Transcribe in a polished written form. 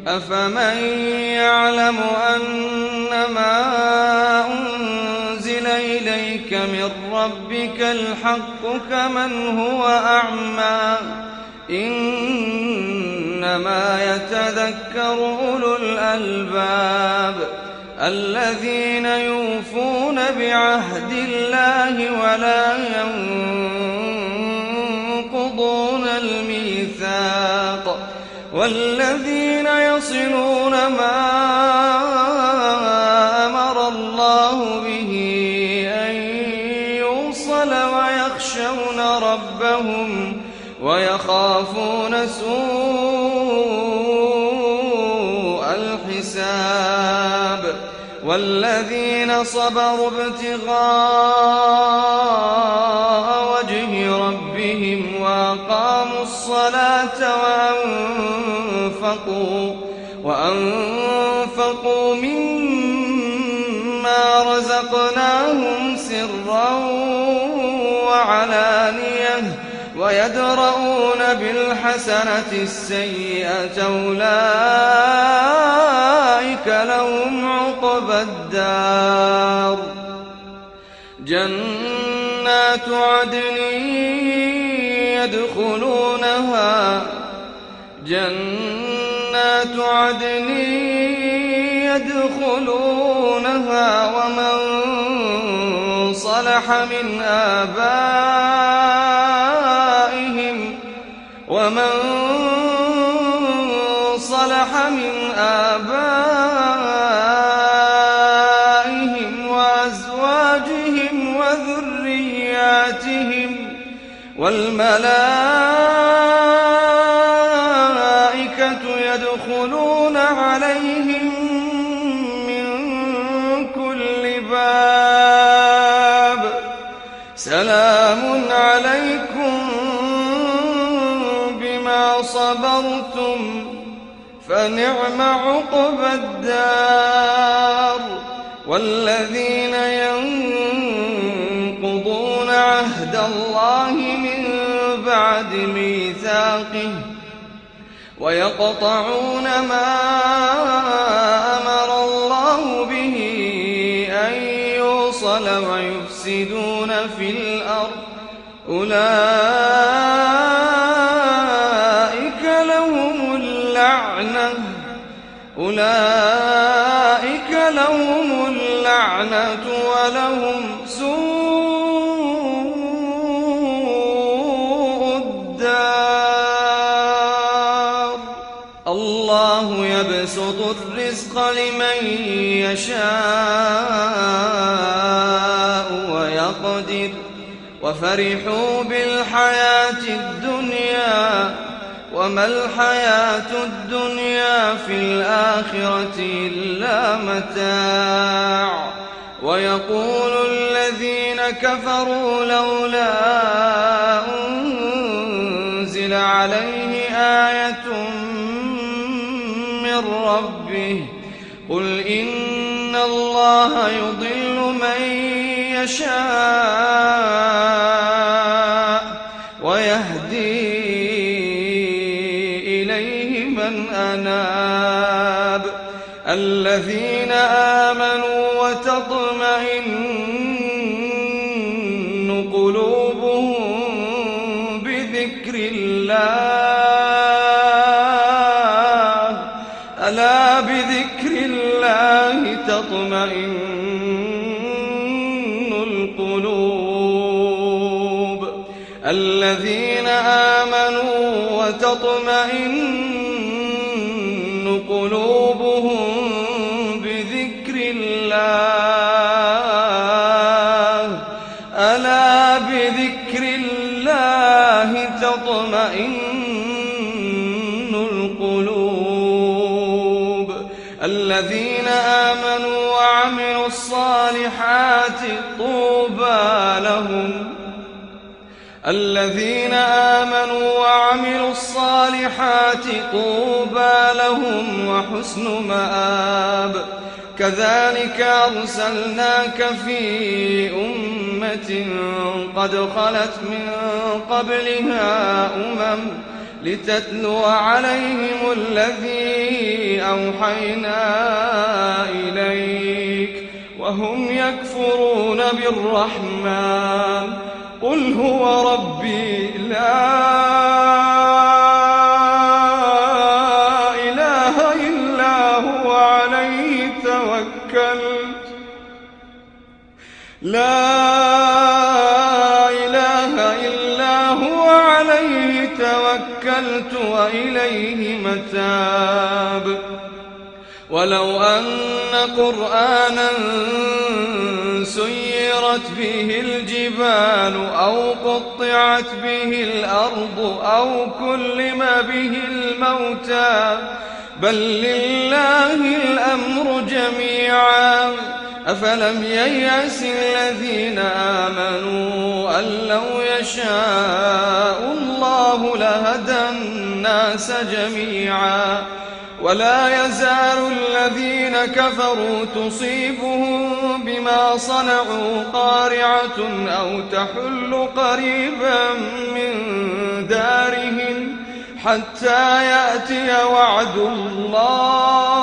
أفمن يعلم أنما أنزل إليك من ربك الحق كمن هو أعمى إنما يتذكر أولو الألباب الذين يوفون بعهد الله ولا ينقضون الميثاق والذين يصلون ما أمر الله به أن يوصل ويخشون ربهم ويخافون سوء الحساب والذين صبروا ابتغاء وجه ربهم وأقاموا الصلاة وأنفقوا مما رزقناهم سرا وعلانية ويدرؤون بالحسنة السيئة أولئك لهم عقبى الدار جنات عدن يدخلونها ومن صلح من آبائهم وأزواجهم وذرياتهم والملائكة يدخلون عليهم من كل باب سلام عليكم بما صبرتم فنعم عقبى الدار والذين ينقضون عهد الله من بعد ميثاقه ويقطعون ما أمر الله به أن يوصل ويفسدون في الأرض أولئك لهم اللعنة ولهم سوء الدار الله يبسط الرزق لمن يشاء ويقدر وفرحوا بالحياة الدنيا وما الحياة الدنيا في الآخرة إلا متاع ويقول الذين كفروا لولا أنزل عليه آية من ربه قل إن الله يضل من يشاء ويهدي من أناب الذين آمنوا وتطمئن قلوبهم بذكر الله ألا بذكر الله تطمئن القلوب الذين آمنوا وتطمئن قلوبهم بذكر الله ألا بذكر الله تطمئن القلوب الذين آمنوا وعملوا الصالحات طوبى لهم الذين آمنوا وعملوا الصالحات طوبى لهم وحسن مآب كذلك أرسلناك في أمة قد خلت من قبلها لتتلو عليهم الذي أوحينا إليك وهم يكفرون بالرحمن قل هو ربي لا إله إلا هو عليه توكلت وإليه متاب ولو أن قرآنا سيرت به الجبال أو قطعت به الأرض أو كلم به الموتى بل لله الأمر جميعا أفلم ييأس الذين آمنوا أن لو يشاء الله لهدى الناس جميعا ولا يزال الذين كفروا تصيبهم بما صنعوا قارعة أو تحل قريبا من دارهم حتى يأتي وعد الله